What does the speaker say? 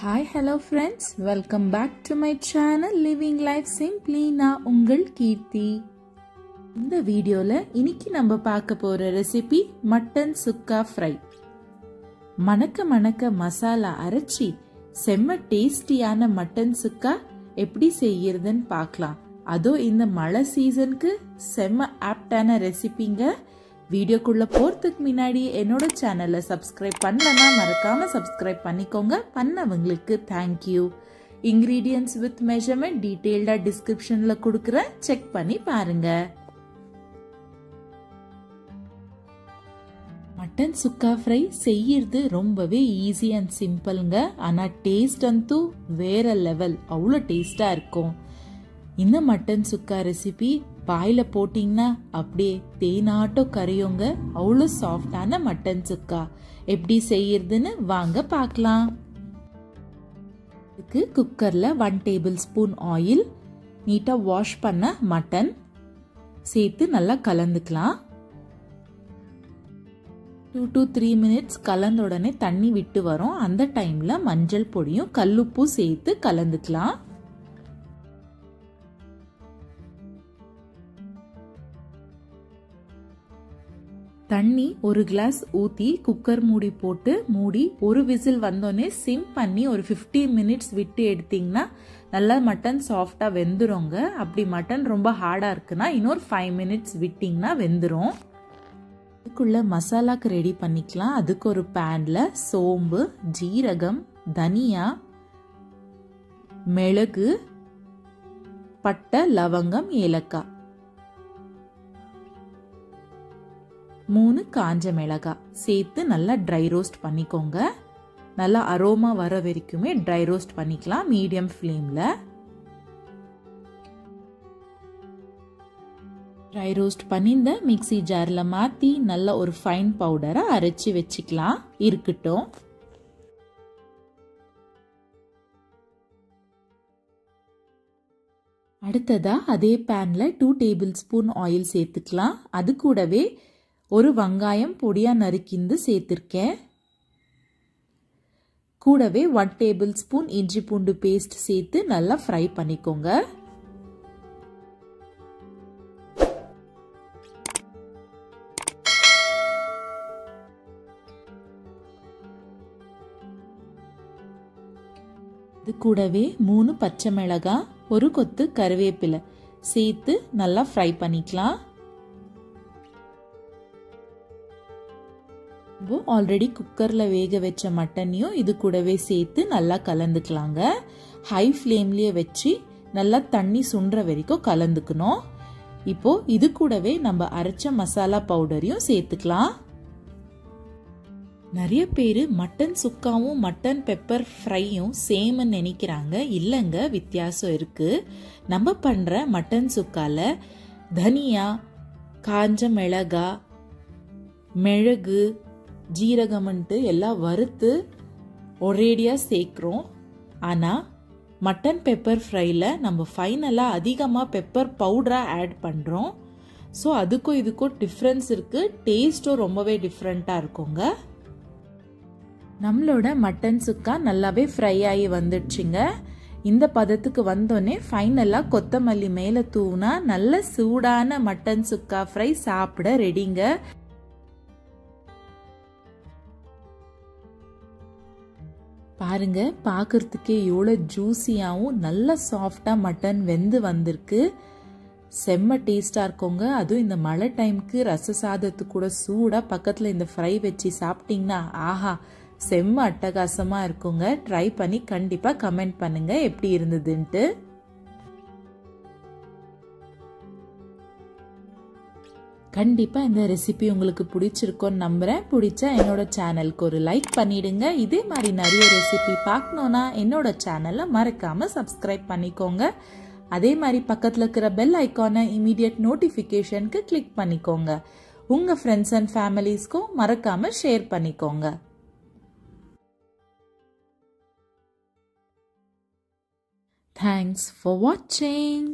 Hi, hello friends. Welcome back to my channel Living Life Simply. நான் உங்கள் கீர்த்தி. இந்த வீடியோல இன்னைக்கு நம்ம பார்க்க போற ரெசிபி மட்டன் சுக்கா ஃப்ரை. மணக்க மசாலா அரைச்சி செம்ம டேஸ்டியான மட்டன் சுக்கா எப்படி செய்யறதுன்னு பார்க்கலாம். அதோ இந்த மழை சீசனுக்கு செம்ம ஆப்டான ரெசிபிங்க. வீடியோக்குள்ள போறதுக்கு முன்னாடி என்னோட சேனலை சப்ஸ்கிரைப் பண்ணலனா மறக்காம சப்ஸ்கிரைப் பண்ணிக்கோங்க. பண்ணவங்களுக்கு தேங்க்யூ. இன்கிரீடியன்ட்ஸ் வித் மெஷர்மெண்ட் டீடைல்டா டிஸ்கிரிப்ஷன்ல கொடுக்குறேன், செக் பண்ணி பாருங்க. மட்டன் சுக்கா ஃப்ரை செய்யறது ரொம்பவே ஈஸி அண்ட் சிம்பிள்ங்க. ஆனா டேஸ்ட் அந்தூ வேற லெவல், அவ்வளோ டேஸ்டா இருக்கும். இந்த மட்டன் சுக்கா ரெசிபி பாயில போட்டிங்கன்னா அப்படியே தேனாட்டோ கரையோங்க. அவ்வளோ சாஃப்டான மட்டன் சுக்கா எப்படி செய்யறதுன்னு வாங்க பார்க்கலாம். இதுக்கு குக்கர்ல 1 டேபிள் ஸ்பூன் ஆயில், நீட்டா வாஷ் பண்ண மட்டன் சேர்த்து நல்லா கலந்துக்கலாம். 2 to 3 மினிட்ஸ் கலந்த உடனே தண்ணி விட்டு வரும். அந்த டைம்ல மஞ்சள் பொடியும் கல்லுப்பும் சேர்த்து கலந்துக்கலாம். தண்ணி 1 கிளாஸ் ஊத்தி குக்கர் மூடி போட்டு மூடி ஒரு விசில் வந்தோடனே சிம் பண்ணி ஒரு 15 மினிட்ஸ் விட்டு எடுத்தீங்கன்னா நல்லா மட்டன் சாஃப்டா வெந்துருங்க. அப்படி மட்டன் ரொம்ப ஹார்டா இருக்குன்னா இன்னொரு 5 மினிட்ஸ் விட்டீங்கன்னா வெந்துரும். அதுக்குள்ள மசாலாக்கு ரெடி பண்ணிக்கலாம். அதுக்கு ஒரு பேன்ல சோம்பு, ஜீரகம், தனியா, மிளகு, பட்டை, லவங்கம், ஏலக்காய், 3 காஞ்ச மிளகாய் சேர்த்து நல்லா ட்ரை ரோஸ்ட் பண்ணிக்கோங்க. நல்லா அரோமா வர வரைக்குமே ட்ரை ரோஸ்ட் பண்ணிக்கலாம் மீடியம் ஃப்ளேம்ல. ட்ரை ரோஸ்ட் பண்ணி இந்த மிக்ஸி ஜார்ல மாத்தி நல்ல ஒரு ஃபைன் பவுடரை அரைச்சி வச்சுக்கலாம். இருக்கட்டும். அடுத்ததா அதே பேன்ல 2 டேபிள் ஸ்பூன் ஆயில் சேர்த்துக்கலாம். அது கூடவே ஒரு வெங்காயம் பொடியா நறுக்கிந்து சேர்த்திருக்கேன். கூடவே 1 டேபிள் ஸ்பூன் இஞ்சி பூண்டு பேஸ்ட் சேர்த்து நல்லா ஃப்ரை பண்ணிக்கோங்க. இது கூடவே 3 பச்சை மிளகாய், ஒரு கொத்து கருவேப்பிலை சேர்த்து நல்லா ஃப்ரை பண்ணிக்கலாம். ஆல்ரெடி குக்கர்ல வேக வச்ச மட்டனையும் இது கூடவே சேர்த்து நல்லா கலந்துக்கலாங்க. ஹை ஃப்ளேம்லயே வச்சு நல்லா தண்ணி சுண்டுற வரைக்கும் கலந்துக்கணும். இப்போ இது கூடவே நம்ம அரைச்ச மசாலா பவுடரையும் சேர்த்துக்கலாம். நிறைய பேரு மட்டன் சுக்காவும் மட்டன் பெப்பர் ஃப்ரையும் சேம்னு நினைக்கிறாங்க. இல்லைங்க, வித்தியாசம் இருக்கு. நம்ம பண்ற மட்டன் சுக்கால தனியா, காஞ்ச மிளகாய், மிளகு, ஜீரகம்ன்ட்டு எல்லாம் வறுத்து ஒரேடியா சேர்க்கிறோம். ஆனா மட்டன் பெப்பர் ஃப்ரைல நம்ம ஃபைனலா அதிகமா பெப்பர் பவுடரா ஆட் பண்றோம். ஸோ அதுக்கும் இதுக்கும் டிஃப்ரென்ஸ் இருக்கு. டேஸ்டும் ரொம்பவே டிஃப்ரெண்டா இருக்குங்க. நம்மளோட மட்டன் சுக்கா நல்லாவே ஃப்ரை ஆகி வந்துடுச்சுங்க. இந்த பதத்துக்கு வந்தோடனே ஃபைனலா கொத்தமல்லி மேல தூவினா நல்ல சூடான மட்டன் சுக்கா ஃப்ரை சாப்பிட ரெடிங்க. பாருங்க, பார்க்கறதுக்கே எவ்வளோ ஜூஸியாகவும் நல்ல சாஃப்டா மட்டன் வெந்து வந்திருக்கு. செம்ம டேஸ்டா இருக்குங்க. அதுவும் இந்த மழை டைமுக்கு ரச சாதத்துக்கு கூட சூடா பக்கத்துல இந்த ஃப்ரை வச்சு சாப்பிட்டீங்கன்னா ஆஹா, செம்ம அட்டகாசமா இருக்குங்க. ட்ரை பண்ணி கண்டிப்பா கமெண்ட் பண்ணுங்க எப்படி இருந்ததுன்ட்டு. கண்டிப்பா இந்த ரெசிபி உங்களுக்கு பிடிச்சிருக்கோன்னு நம்புறேன். பிடிச்சா என்னோட சேனலுக்கு ஒரு லைக் பண்ணிடுங்க. இதே மாதிரி நிறைய ரெசிபி பார்க்கணும்னா என்னோட சேனலை மறக்காம சப்ஸ்கிரைப் பண்ணிக்கோங்க. அதே மாதிரி பக்கத்துல இருக்கிற பெல் ஐக்கானை இமீடியட் நோட்டிபிகேஷனுக்கு கிளிக் பண்ணிக்கோங்க. உங்க ஃப்ரெண்ட்ஸ் அண்ட் ஃபேமிலிஸ்க்கும் மறக்காம ஷேர் பண்ணிக்கோங்க. Thanks for watching.